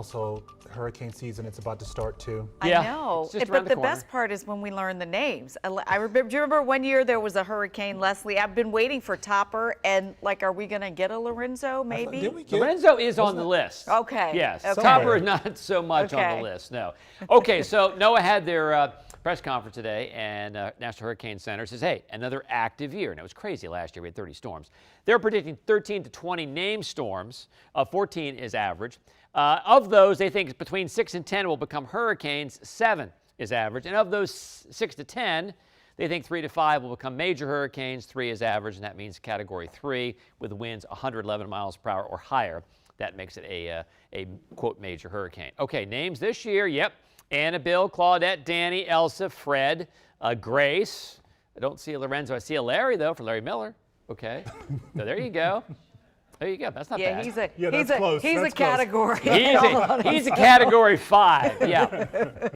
Also, hurricane season, it's about to start too. Yeah, I know, it's just but around the the corner. best part is when we learn the names. I remember, do you remember one year there was a Hurricane Leslie? I've been waiting for Topper, and like, are we going to get a Lorenzo maybe? Did we get? Lorenzo is on the list. Okay. Yes. Okay. Topper is not so much on Okay. the list, no. Okay, so NOAA had their press conference today, and National Hurricane Center says, hey, another active year. And it was crazy last year. We had 30 storms. They're predicting 13 to 20 named storms. 14 is average. Of those, they think between 6 and 10 will become hurricanes. 7 is average. And of those 6 to 10, they think 3 to 5 will become major hurricanes. 3 is average, and that means Category 3 with winds 111 miles per hour or higher. That makes it a quote, major hurricane. Okay, names this year, yep. Annabelle, Claudette, Danny, Elsa, Fred, Grace. I don't see a Lorenzo. I see a Larry, though, for Larry Miller. Okay, so there you go. There you go. That's not bad. He's Yeah, that's close. a That's close. category. He's a Category 5. Yeah.